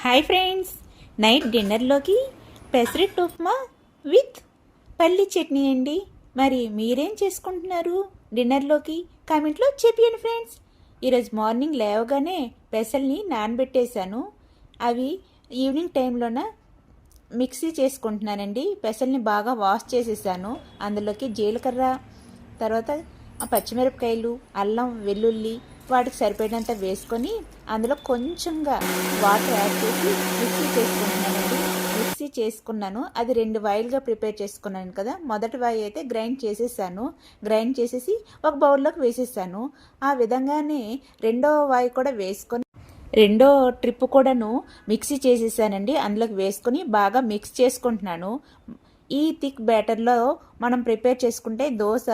Hi friends, night డిన్నర్లోకి pesarattu upma with పల్లి chutney అండి. మరి మీరేం చేసుకుంటున్నారు డిన్నర్లోకి? కామెంట్లో చెప్పండి ఫ్రెండ్స్. ఈరోజు మార్నింగ్ లేవగానే పెసల్ని నానబెట్టేశాను. అవి ఈవినింగ్ టైంలోన మిక్సీ చేసుకుంటున్నానండి. పెసల్ని బాగా వాష్ చేసేసాను. అందులోకి జీలకర్ర, తర్వాత పచ్చిమిరపకాయలు, అల్లం, వెల్లుల్లి వాటికి సరిపడినంత వేసుకొని అందులో కొంచెంగా వాటర్ యాడ్ చేసి మిక్సీ చేసుకుంటున్నానండి. మిక్సీ చేసుకున్నాను. అది 2 వాయిలుగా ప్రిపేర్ చేసుకున్నాను కదా. మొదటి వాయి అయితే గ్రైండ్ చేసేసాను. గ్రైండ్ చేసేసి ఒక బౌల్లోకి వేసేసాను. ఆ విధంగానే రెండో వాయి కూడా వేసుకొని రెండో ట్రిప్ కూడాను మిక్సీ చేసేసానండి. అందులోకి వేసుకొని బాగా మిక్స్ చేసుకుంటున్నాను. ఈ థిక్ బ్యాటర్లో మనం ప్రిపేర్ చేసుకుంటే దోశ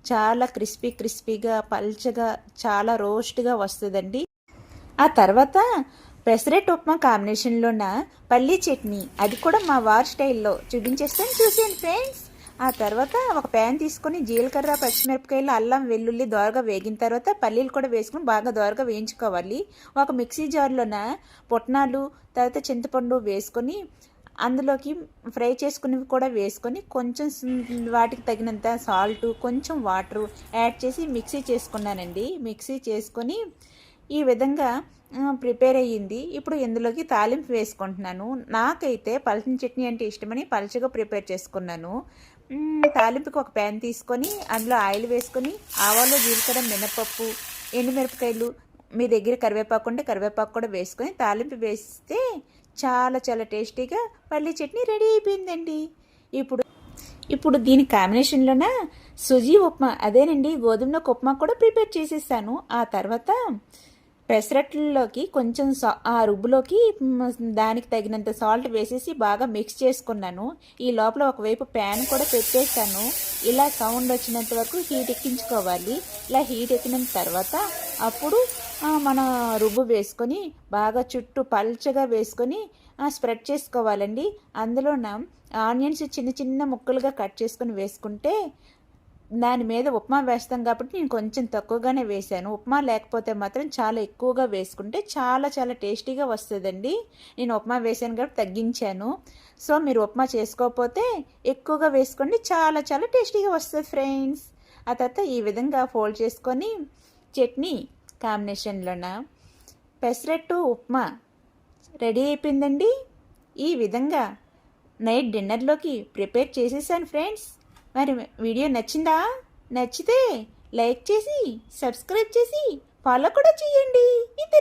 చాలా క్రిస్పీగా పల్చగా చాలా రోస్ట్గా వస్తుందండి. ఆ తర్వాత పెసరెట్ ఉప్మా కాంబినేషన్లోన పల్లీ చట్నీ, అది కూడా మా వారి స్టైల్లో చూపించేస్తాను, చూసేయండి ఫ్రెండ్స్. ఆ తర్వాత ఒక ప్యాన్ తీసుకొని జీలకర్ర, పచ్చిమిరపకాయలు, అల్లం, వెల్లుల్లి దోరగా వేగిన తర్వాత పల్లీలు కూడా వేసుకుని బాగా దోరగా వేయించుకోవాలి. ఒక మిక్సీ జార్లోన పుట్నాలు, తర్వాత చింతపండు వేసుకొని అందులోకి ఫ్రై చేసుకునేవి కూడా వేసుకొని కొంచెం వాటికి తగినంత సాల్ట్, కొంచెం వాటరు యాడ్ చేసి మిక్సీ చేసుకున్నానండి. మిక్సీ చేసుకొని ఈ విధంగా ప్రిపేర్ అయ్యింది. ఇప్పుడు ఇందులోకి తాలింపు వేసుకుంటున్నాను. నాకైతే పల్చని చట్నీ అంటే ఇష్టమని పల్చగా ప్రిపేర్ చేసుకున్నాను. తాలింపుకి ఒక ప్యాన్ తీసుకొని అందులో ఆయిల్ వేసుకొని ఆవాలు, జీలకర్ర, మినపప్పు, ఎండుమిరపకాయలు, మీ దగ్గర కరివేపాకు ఉంటే కరివేపాకు కూడా వేసుకొని తాలింపు వేస్తే చాలా టేస్టీగా పల్లీ చట్నీ రెడీ అయిపోయిందండి. ఇప్పుడు దీని కాంబినేషన్లోన సుజీ ఉప్మా, అదేనండి గోధుమ ఉప్మా కూడా ప్రిపేర్ చేసేసాను. ఆ తర్వాత పెసరట్లలోకి కొంచెం ఆ రుబ్బులోకి దానికి తగినంత సాల్ట్ వేసేసి బాగా మిక్స్ చేసుకున్నాను. ఈ లోపల ఒకవైపు ప్యాన్ కూడా పెట్టేశాను. ఇలా సౌండ్ వచ్చినంత వరకు హీట్ ఎక్కించుకోవాలి. ఇలా హీట్ ఎక్కిన తర్వాత అప్పుడు మన రుబ్బు వేసుకొని బాగా చుట్టూ పల్చగా వేసుకొని స్ప్రెడ్ చేసుకోవాలండి. అందులోన ఆనియన్స్ చిన్న ముక్కలుగా కట్ చేసుకొని వేసుకుంటే, దాని మీద ఉప్మా వేస్తాం కాబట్టి నేను కొంచెం తక్కువగానే వేశాను. ఉప్మా లేకపోతే మాత్రం చాలా ఎక్కువగా వేసుకుంటే చాలా టేస్టీగా వస్తుందండి. నేను ఉప్మా వేసాను కాబట్టి తగ్గించాను. సో మీరు ఉప్మా చేసుకోకపోతే ఎక్కువగా వేసుకోండి, చాలా టేస్టీగా వస్తుంది ఫ్రెండ్స్. ఆ తర్వాత ఈ విధంగా ఫోల్డ్ చేసుకొని చట్నీ కాంబినేషన్లోన పెసరట్టు ఉప్మా రెడీ అయిపోయిందండి. ఈ విధంగా నైట్ డిన్నర్లోకి ప్రిపేర్ చేసేసాను ఫ్రెండ్స్. మరి వీడియో నచ్చిందా? నచ్చితే లైక్ చేసి సబ్స్క్రైబ్ చేసి ఫాలో కూడా చేయండి.